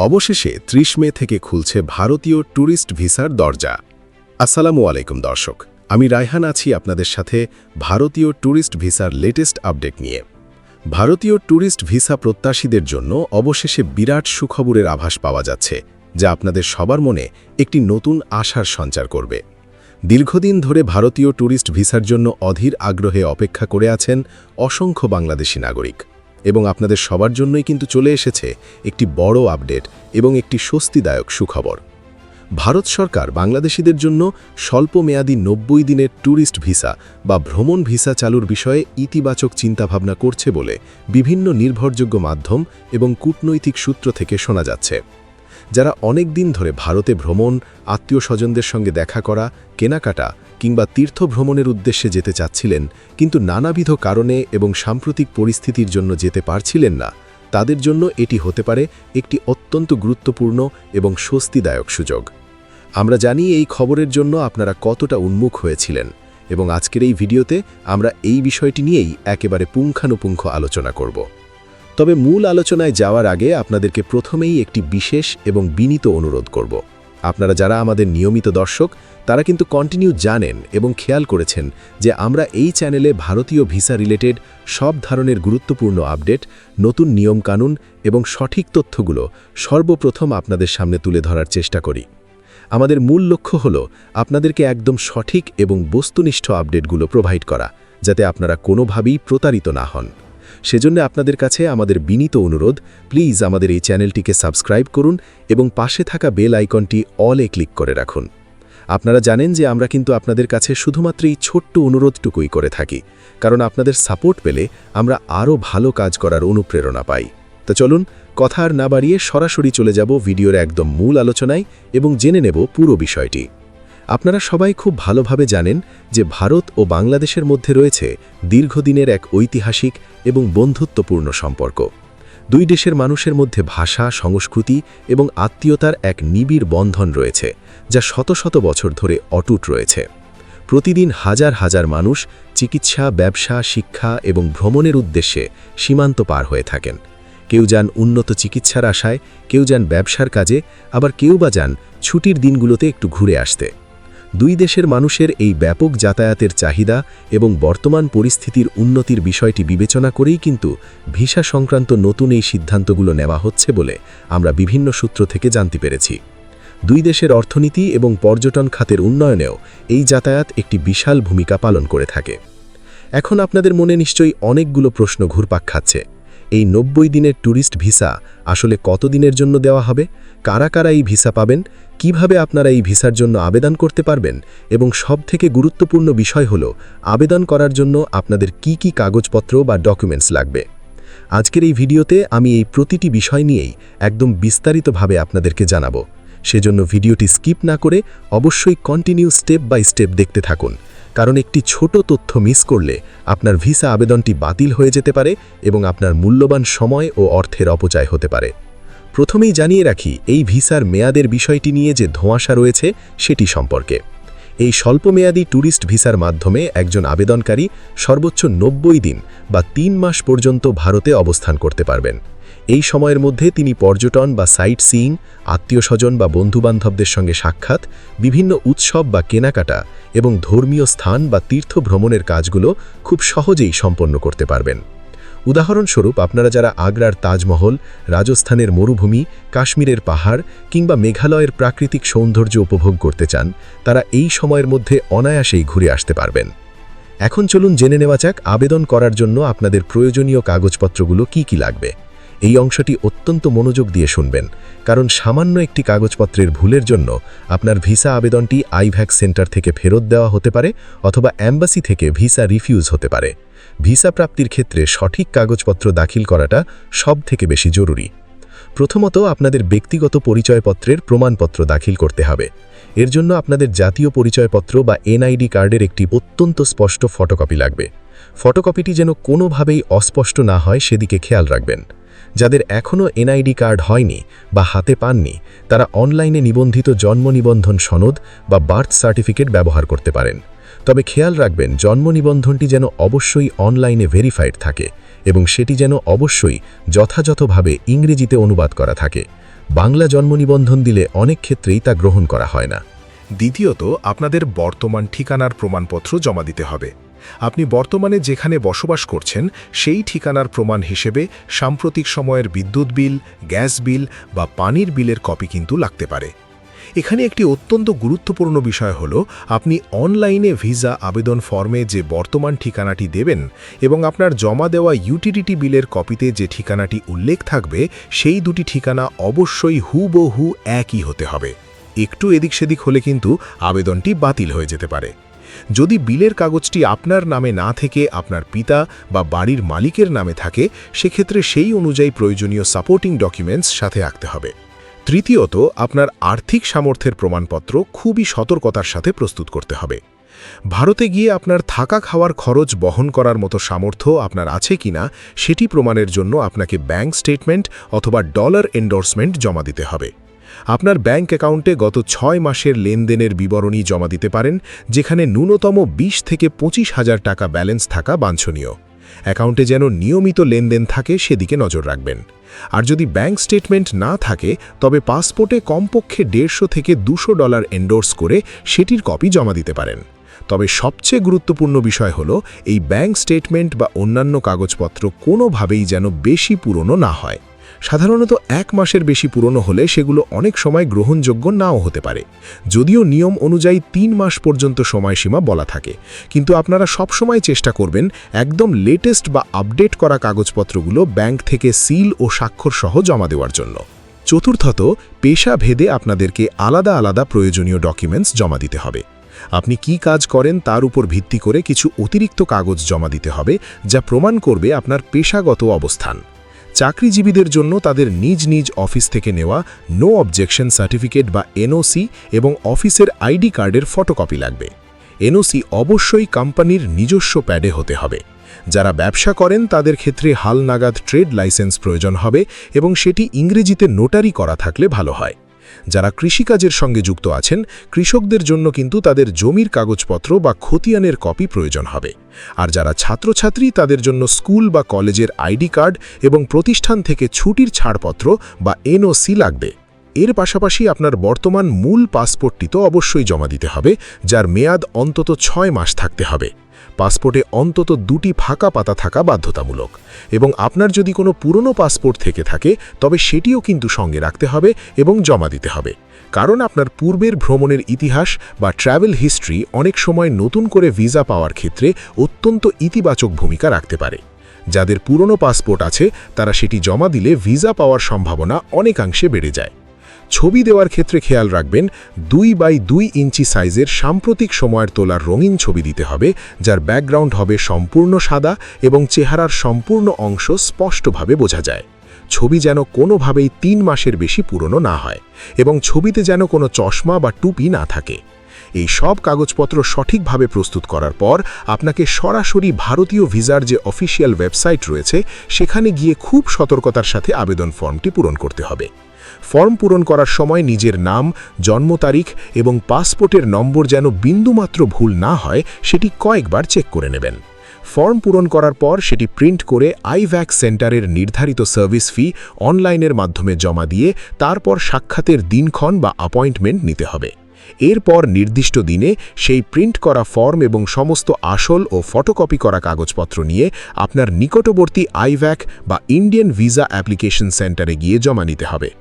অবশেষে ৩০ মে থেকে খুলছে ভারতীয় ট্যুরিস্ট ভিসার দরজা। আসসালামু আলাইকুম দর্শক, আমি রায়হান আছি আপনাদের সাথে ভারতীয় ট্যুরিস্ট ভিসার লেটেস্ট আপডেট নিয়ে। ভারতীয় ট্যুরিস্ট ভিসা প্রত্যাশীদের জন্য অবশেষে বিরাট সুখবরের আভাস পাওয়া যাচ্ছে, যা আপনাদের সবার মনে একটি নতুন আশার সঞ্চার করবে। দীর্ঘদিন ধরে ভারতীয় ট্যুরিস্ট ভিসার জন্য অধীর আগ্রহে অপেক্ষা করে আছেন অসংখ্য বাংলাদেশি নাগরিক, এবং আপনাদের সবার জন্যই কিন্তু চলে এসেছে একটি বড় আপডেট এবং একটি স্বস্তিদায়ক সুখবর। ভারত সরকার বাংলাদেশিদের জন্য স্বল্পমেয়াদী ৯০ দিনের ট্যুরিস্ট ভিসা বা ভ্রমণ ভিসা চালুর বিষয়ে ইতিবাচক চিন্তাভাবনা করছে বলে বিভিন্ন নির্ভরযোগ্য মাধ্যম এবং কূটনৈতিক সূত্র থেকে শোনা যাচ্ছে। যারা অনেক দিন ধরে ভারতে ভ্রমণ, আত্মীয় স্বজনদের সঙ্গে দেখা করা, কেনাকাটা কিংবা তীর্থ ভ্রমণের উদ্দেশ্যে যেতে চাচ্ছিলেন কিন্তু নানাবিধ কারণে এবং সাম্প্রতিক পরিস্থিতির জন্য যেতে পারছিলেন না, তাদের জন্য এটি হতে পারে একটি অত্যন্ত গুরুত্বপূর্ণ এবং স্বস্তিদায়ক সুযোগ। আমরা জানি এই খবরের জন্য আপনারা কতটা উন্মুখ হয়েছিলেন, এবং আজকের এই ভিডিওতে আমরা এই বিষয়টি নিয়েই একেবারে পুঙ্খানুপুঙ্খ আলোচনা করব। তবে মূল আলোচনায় যাওয়ার আগে আপনাদেরকে প্রথমেই একটি বিশেষ এবং বিনীত অনুরোধ করব। আপনারা যারা আমাদের নিয়মিত দর্শক, তারা কিন্তু কন্টিনিউ জানেন এবং খেয়াল করেছেন যে আমরা এই চ্যানেলে ভারতীয় ভিসা রিলেটেড সব ধরনের গুরুত্বপূর্ণ আপডেট, নতুন নিয়মকানুন এবং সঠিক তথ্যগুলো সর্বপ্রথম আপনাদের সামনে তুলে ধরার চেষ্টা করি। আমাদের মূল লক্ষ্য হল আপনাদেরকে একদম সঠিক এবং বস্তুনিষ্ঠ আপডেটগুলো প্রোভাইড করা, যাতে আপনারা কোনোভাবেই প্রতারিত না হন। সেজন্য আপনাদের কাছে আমাদের বিনীত অনুরোধ, প্লিজ আমাদের এই চ্যানেলটিকে সাবস্ক্রাইব করুন এবং পাশে থাকা বেল আইকনটি অলে ক্লিক করে রাখুন। আপনারা জানেন যে আমরা কিন্তু আপনাদের কাছে শুধুমাত্র এই ছোট্ট অনুরোধটুকুই করে থাকি, কারণ আপনাদের সাপোর্ট পেলে আমরা আরও ভালো কাজ করার অনুপ্রেরণা পাই। তো চলুন কথা আর না বাড়িয়ে সরাসরি চলে যাব ভিডিওর একদম মূল আলোচনায় এবং জেনে নেব পুরো বিষয়টি। আপনারা সবাই খুব ভালোভাবে জানেন যে ভারত ও বাংলাদেশের মধ্যে রয়েছে দীর্ঘদিনের এক ঐতিহাসিক এবং বন্ধুত্বপূর্ণ সম্পর্ক। দুই দেশের মানুষের মধ্যে ভাষা, সংস্কৃতি এবং আত্মীয়তার এক নিবিড় বন্ধন রয়েছে, যা শত শত বছর ধরে অটুট রয়েছে। প্রতিদিন হাজার হাজার মানুষ চিকিৎসা, ব্যবসা, শিক্ষা এবং ভ্রমণের উদ্দেশ্যে সীমান্ত পার হয়ে থাকেন। কেউ যান উন্নত চিকিৎসার আশায়, কেউ যান ব্যবসার কাজে, আবার কেউ বা যান ছুটির দিনগুলোতে একটু ঘুরে আসতে। দুই দেশের মানুষের এই ব্যাপক যাতায়াতের চাহিদা এবং বর্তমান পরিস্থিতির উন্নতির বিষয়টি বিবেচনা করেই কিন্তু ভিসা সংক্রান্ত নতুন এই সিদ্ধান্তগুলো নেওয়া হচ্ছে বলে আমরা বিভিন্ন সূত্র থেকে জানতে পেরেছি। দুই দেশের অর্থনীতি এবং পর্যটন খাতের উন্নয়নেও এই যাতায়াত একটি বিশাল ভূমিকা পালন করে থাকে। এখন আপনাদের মনে নিশ্চয়ই অনেকগুলো প্রশ্ন ঘুরপাক খাচ্ছে। এই ৯০ দিনের ট্যুরিস্ট ভিসা আসলে কতদিনের জন্য দেওয়া হবে? কারা কারা এই ভিসা পাবেন? কিভাবে আপনারা এই ভিসার জন্য আবেদন করতে পারবেন? এবং সবথেকে গুরুত্বপূর্ণ বিষয় হল, আবেদন করার জন্য আপনাদের কি কি কাগজপত্র বা ডকুমেন্টস লাগবে। আজকের এই ভিডিওতে আমি এই প্রতিটি বিষয় নিয়েই একদম বিস্তারিতভাবে আপনাদেরকে জানাবো। সেজন্য ভিডিওটি স্কিপ না করে অবশ্যই কন্টিনিউ স্টেপ বাই স্টেপ দেখতে থাকুন, কারণ একটি ছোট তথ্য মিস করলে আপনার ভিসা আবেদনটি বাতিল হয়ে যেতে পারে এবং আপনার মূল্যবান সময় ও অর্থের অপচয় হতে পারে। প্রথমেই জানিয়ে রাখি এই ভিসার মেয়াদের বিষয়টি নিয়ে যে ধোঁয়াশা রয়েছে সেটি সম্পর্কে। এই স্বল্পমেয়াদী ট্যুরিস্ট ভিসার মাধ্যমে একজন আবেদনকারী সর্বোচ্চ ৯০ দিন বা ৩ মাস পর্যন্ত ভারতে অবস্থান করতে পারবেন। এই সময়ের মধ্যে তিনি পর্যটন বা সাইট সিইং, আত্মীয় স্বজন বা বন্ধুবান্ধবদের সঙ্গে সাক্ষাৎ, বিভিন্ন উৎসব বা কেনাকাটা এবং ধর্মীয় স্থান বা তীর্থ ভ্রমণের কাজগুলো খুব সহজেই সম্পন্ন করতে পারবেন। উদাহরণস্বরূপ, আপনারা যারা আগ্রার তাজমহল, রাজস্থানের মরুভূমি, কাশ্মীরের পাহাড় কিংবা মেঘালয়ের প্রাকৃতিক সৌন্দর্য উপভোগ করতে চান, তারা এই সময়ের মধ্যে অনায়াসেই ঘুরে আসতে পারবেন। এখন চলুন জেনে নেওয়া যাক আবেদন করার জন্য আপনাদের প্রয়োজনীয় কাগজপত্রগুলো কি কি লাগবে। এই অংশটি অত্যন্ত মনোযোগ দিয়ে শুনবেন, কারণ সামান্য একটি কাগজপত্রের ভুলের জন্য আপনার ভিসা আবেদনটি আইভ্যাক সেন্টার থেকে ফেরত দেওয়া হতে পারে অথবা অ্যাম্বাসি থেকে ভিসা রিফিউজ হতে পারে। ভিসা প্রাপ্তির ক্ষেত্রে সঠিক কাগজপত্র দাখিল করাটা সবথেকে বেশি জরুরি। প্রথমত, আপনাদের ব্যক্তিগত পরিচয়পত্রের প্রমাণপত্র দাখিল করতে হবে। এর জন্য আপনাদের জাতীয় পরিচয়পত্র বা এনআইডি কার্ডের একটি অত্যন্ত স্পষ্ট ফটোকপি লাগবে। ফটোকপিটি যেন কোনোভাবেই অস্পষ্ট না হয় সেদিকে খেয়াল রাখবেন। যাদের এখনও এনআইডি কার্ড হয়নি বা হাতে পাননি, তারা অনলাইনে নিবন্ধিত জন্ম নিবন্ধন সনদ বা বার্থ সার্টিফিকেট ব্যবহার করতে পারেন। তবে খেয়াল রাখবেন, জন্ম নিবন্ধনটি যেন অবশ্যই অনলাইনে ভেরিফাইড থাকে এবং সেটি যেন অবশ্যই যথাযথভাবে ইংরেজিতে অনুবাদ করা থাকে। বাংলা জন্ম নিবন্ধন দিলে অনেক ক্ষেত্রেই তা গ্রহণ করা হয় না। দ্বিতীয়ত, আপনাদের বর্তমান ঠিকানার প্রমাণপত্র জমা দিতে হবে। আপনি বর্তমানে যেখানে বসবাস করছেন সেই ঠিকানার প্রমাণ হিসেবে সাম্প্রতিক সময়ের বিদ্যুৎ বিল, গ্যাস বিল বা পানির বিলের কপি কিন্তু লাগতে পারে। এখানে একটি অত্যন্ত গুরুত্বপূর্ণ বিষয় হল, আপনি অনলাইনে ভিসা আবেদন ফর্মে যে বর্তমান ঠিকানাটি দেবেন এবং আপনার জমা দেওয়া ইউটিলিটি বিলের কপিতে যে ঠিকানাটি উল্লেখ থাকবে সেই দুটি ঠিকানা অবশ্যই হুবহু একই হতে হবে। একটু এদিক সেদিক হলে কিন্তু আবেদনটি বাতিল হয়ে যেতে পারে। যদি বিলের কাগজটি আপনার নামে না থেকে আপনার পিতা বা বাড়ির মালিকের নামে থাকে, সেক্ষেত্রে সেই অনুযায়ী প্রয়োজনীয় সাপোর্টিং ডকুমেন্টস সাথে রাখতে হবে। তৃতীয়ত, আপনার আর্থিক সামর্থ্যের প্রমাণপত্র খুবই সতর্কতার সাথে প্রস্তুত করতে হবে। ভারতে গিয়ে আপনার থাকা খাওয়ার খরচ বহন করার মতো সামর্থ্য আপনার আছে কিনা সেটি প্রমাণের জন্য আপনাকে ব্যাংক স্টেটমেন্ট অথবা ডলার এন্ডোর্সমেন্ট জমা দিতে হবে। আপনার ব্যাংক অ্যাকাউন্টে গত 6 মাসের লেনদেনের বিবরণী জমা দিতে পারেন, যেখানে ন্যূনতম 20 থেকে 25,000 টাকা ব্যালেন্স থাকা বাঞ্ছনীয়। অ্যাকাউন্টে যেন নিয়মিত লেনদেন থাকে সেদিকে নজর রাখবেন। আর যদি ব্যাংক স্টেটমেন্ট না থাকে, তবে পাসপোর্টে কমপক্ষে $150 থেকে $200 এন্ডোর্স করে সেটির কপি জমা দিতে পারেন। তবে সবচেয়ে গুরুত্বপূর্ণ বিষয় হল, এই ব্যাংক স্টেটমেন্ট বা অন্যান্য কাগজপত্র কোনোভাবেই যেন বেশি পুরনো না হয়। সাধারণত 1 মাসের বেশি পুরনো হলে সেগুলো অনেক সময় গ্রহণযোগ্য নাও হতে পারে, যদিও নিয়ম অনুযায়ী 3 মাস পর্যন্ত সময়সীমা বলা থাকে। কিন্তু আপনারা সবসময় চেষ্টা করবেন একদম লেটেস্ট বা আপডেট করা কাগজপত্রগুলো ব্যাংক থেকে সিল ও স্বাক্ষর সহ জমা দেওয়ার জন্য। চতুর্থত, পেশা ভেদে আপনাদেরকে আলাদা আলাদা প্রয়োজনীয় ডকুমেন্টস জমা দিতে হবে। আপনি কি কাজ করেন তার উপর ভিত্তি করে কিছু অতিরিক্ত কাগজ জমা দিতে হবে, যা প্রমাণ করবে আপনার পেশাগত অবস্থান। চাকরিজীবীদের জন্য তাদের নিজ নিজ অফিস থেকে নেওয়া নো অবজেকশন সার্টিফিকেট বা এনওসি এবং অফিসের আইডি কার্ডের ফটোকপি লাগবে। এনওসি অবশ্যই কোম্পানির নিজস্ব প্যাডে হতে হবে। যারা ব্যবসা করেন তাদের ক্ষেত্রে হালনাগাদ ট্রেড লাইসেন্স প্রয়োজন হবে এবং সেটি ইংরেজিতে নোটারি করা থাকলে ভালো হয়। যারা কৃষিকাজের সঙ্গে যুক্ত আছেন, কৃষকদের জন্য কিন্তু তাদের জমির কাগজপত্র বা খতিয়ানের কপি প্রয়োজন হবে। আর যারা ছাত্রছাত্রী, তাদের জন্য স্কুল বা কলেজের আইডি কার্ড এবং প্রতিষ্ঠান থেকে ছুটির ছাড়পত্র বা এনওসি লাগবে। এর পাশাপাশি আপনার বর্তমান মূল পাসপোর্টটি তো অবশ্যই জমা দিতে হবে, যার মেয়াদ অন্তত 6 মাস থাকতে হবে। পাসপোর্টে অন্তত 2টি ফাঁকা পাতা থাকা বাধ্যতামূলক, এবং আপনার যদি কোনো পুরনো পাসপোর্ট থেকে থাকে তবে সেটিও কিন্তু সঙ্গে রাখতে হবে এবং জমা দিতে হবে। কারণ আপনার পূর্বের ভ্রমণের ইতিহাস বা ট্র্যাভেল হিস্ট্রি অনেক সময় নতুন করে ভিসা পাওয়ার ক্ষেত্রে অত্যন্ত ইতিবাচক ভূমিকা রাখতে পারে। যাদের পুরনো পাসপোর্ট আছে তারা সেটি জমা দিলে ভিসা পাওয়ার সম্ভাবনা অনেকাংশে বেড়ে যায়। ছবি দেওয়ার ক্ষেত্রে খেয়াল রাখবেন 2x2 ইঞ্চি সাইজের সাম্প্রতিক সময়ের তোলার রঙিন ছবি দিতে হবে, যার ব্যাকগ্রাউন্ড হবে সম্পূর্ণ সাদা এবং চেহারার সম্পূর্ণ অংশ স্পষ্টভাবে বোঝা যায়। ছবি যেন কোনোভাবেই 3 মাসের বেশি পুরনো না হয় এবং ছবিতে যেন কোনো চশমা বা টুপি না থাকে। এই সব কাগজপত্র সঠিকভাবে প্রস্তুত করার পর আপনাকে সরাসরি ভারতীয় ভিসার যে অফিসিয়াল ওয়েবসাইট রয়েছে সেখানে গিয়ে খুব সতর্কতার সাথে আবেদন ফর্মটি পূরণ করতে হবে। ফর্ম পূরণ করার সময় নিজের নাম, জন্ম তারিখ এবং পাসপোর্টের নম্বর যেন বিন্দুমাত্র ভুল না হয় সেটি কয়েকবার চেক করে নেবেন। ফর্ম পূরণ করার পর সেটি প্রিন্ট করে আইভ্যাক সেন্টারের নির্ধারিত সার্ভিস ফি অনলাইনের মাধ্যমে জমা দিয়ে তারপর সাক্ষাতের দিনক্ষণ বা অ্যাপয়েন্টমেন্ট নিতে হবে। এরপর নির্দিষ্ট দিনে সেই প্রিন্ট করা ফর্ম এবং সমস্ত আসল ও ফটোকপি করা কাগজপত্র নিয়ে আপনার নিকটবর্তী আইভ্যাক বা ইন্ডিয়ান ভিসা অ্যাপ্লিকেশন সেন্টারে গিয়ে জমা নিতে হবে।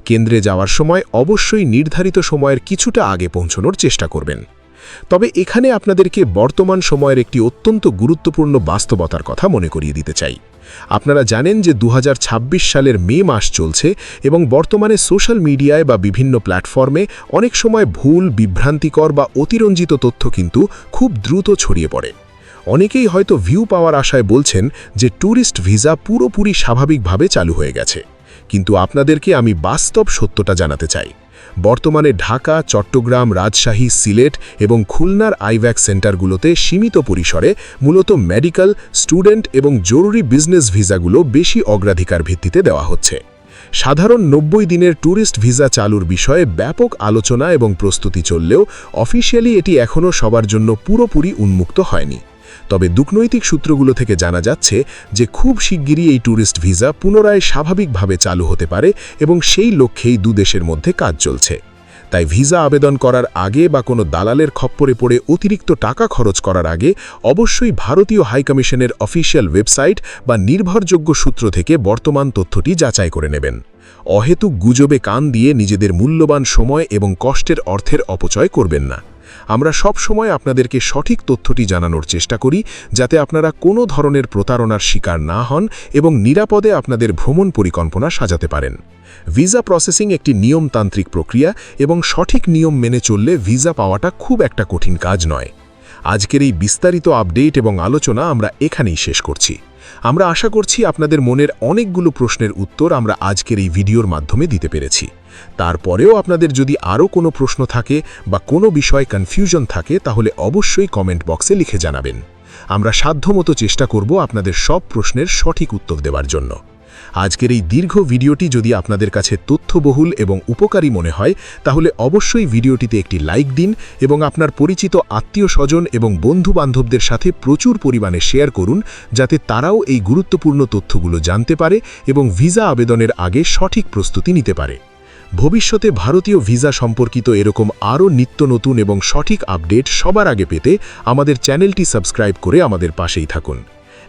কেন্দ্রে যাওয়ার সময় অবশ্যই নির্ধারিত সময়ের কিছুটা আগে পৌঁছানোর চেষ্টা করবেন। তবে এখানে আপনাদেরকে বর্তমান সময়ের একটি অত্যন্ত গুরুত্বপূর্ণ বাস্তবতার কথা মনে করিয়ে দিতে চাই। আপনারা জানেন যে 2026 সালের মে মাস চলছে এবং বর্তমানে সোশ্যাল মিডিয়ায় বা বিভিন্ন প্ল্যাটফর্মে অনেক সময় ভুল, বিভ্রান্তিকর বা অতিরঞ্জিত তথ্য কিন্তু খুব দ্রুত ছড়িয়ে পড়ে। অনেকেই হয়তো ভিউ পাওয়ার আশায় বলছেন যে ট্যুরিস্ট ভিসা পুরোপুরি স্বাভাবিকভাবে চালু হয়ে গেছে, কিন্তু আপনাদেরকে আমি বাস্তব সত্যটা জানাতে চাই। বর্তমানে ঢাকা, চট্টগ্রাম, রাজশাহী, সিলেট এবং খুলনার আইভ্যাক সেন্টারগুলোতে সীমিত পরিসরে মূলত মেডিকেল, স্টুডেন্ট এবং জরুরি বিজনেস ভিসাগুলো বেশি অগ্রাধিকার ভিত্তিতে দেওয়া হচ্ছে। সাধারণ 90 দিনের ট্যুরিস্ট ভিসা চালুর বিষয়ে ব্যাপক আলোচনা এবং প্রস্তুতি চললেও অফিসিয়ালি এটি এখনও সবার জন্য পুরোপুরি উন্মুক্ত হয়নি। তবে কূটনৈতিক সূত্রগুলো থেকে জানা যাচ্ছে যে খুব শিগগিরই এই ট্যুরিস্ট ভিসা পুনরায় স্বাভাবিকভাবে চালু হতে পারে এবং সেই লক্ষ্যেই দেশের মধ্যে কাজ চলছে। তাই ভিসা আবেদন করার আগে বা কোনো দালালের খপ্পরে পড়ে অতিরিক্ত টাকা খরচ করার আগে অবশ্যই ভারতীয় হাইকমিশনের অফিসিয়াল ওয়েবসাইট বা নির্ভরযোগ্য সূত্র থেকে বর্তমান তথ্যটি যাচাই করে নেবেন। অহেতুক গুজবে কান দিয়ে নিজেদের মূল্যবান সময় এবং কষ্টের অর্থের অপচয় করবেন না। আমরা সব সময় আপনাদেরকে সঠিক তথ্যটি জানানোর চেষ্টা করি, যাতে আপনারা কোনো ধরনের প্রতারণার শিকার না হন এবং নিরাপদে আপনাদের ভ্রমণ পরিকল্পনা সাজাতে পারেন। ভিসা প্রসেসিং একটি নিয়মতান্ত্রিক প্রক্রিয়া এবং সঠিক নিয়ম মেনে চললে ভিসা পাওয়াটা খুব একটা কঠিন কাজ নয়। আজকের এই বিস্তারিত আপডেট এবং আলোচনা আমরা এখানেই শেষ করছি। আমরা আশা করছি আপনাদের মনের অনেকগুলো প্রশ্নের উত্তর আমরা আজকের এই ভিডিওর মাধ্যমে দিতে পেরেছি। তারপরেও আপনাদের যদি আরও কোনো প্রশ্ন থাকে বা কোনো বিষয়ে কনফিউশন থাকে, তাহলে অবশ্যই কমেন্ট বক্সে লিখে জানাবেন। আমরা সাধ্যমতো চেষ্টা করব আপনাদের সব প্রশ্নের সঠিক উত্তর দেওয়ার জন্য। আজকের এই দীর্ঘ ভিডিওটি যদি আপনাদের কাছে তথ্যবহুল এবং উপকারী মনে হয়, তাহলে অবশ্যই ভিডিওটিতে একটি লাইক দিন এবং আপনার পরিচিত আত্মীয়-স্বজন এবং বন্ধু-বান্ধবদের সাথে প্রচুর পরিমাণে শেয়ার করুন, যাতে তারাও এই গুরুত্বপূর্ণ তথ্যগুলো জানতে পারে এবং ভিসা আবেদনের আগে সঠিক প্রস্তুতি নিতে পারে। ভবিষ্যতে ভারতীয় ভিসা সম্পর্কিত এরকম আরও নিত্য নতুন এবং সঠিক আপডেট সবার আগে পেতে আমাদের চ্যানেলটি সাবস্ক্রাইব করে আমাদের পাশেই থাকুন।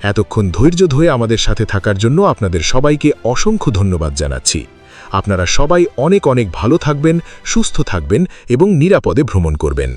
এতক্ষণ ধৈর্য ধরে আমাদের সাথে থাকার জন্য আপনাদের সবাইকে অসংখ্য ধন্যবাদ জানাচ্ছি। আপনারা সবাই অনেক অনেক ভালো থাকবেন, সুস্থ থাকবেন এবং নিরাপদে ভ্রমণ করবেন।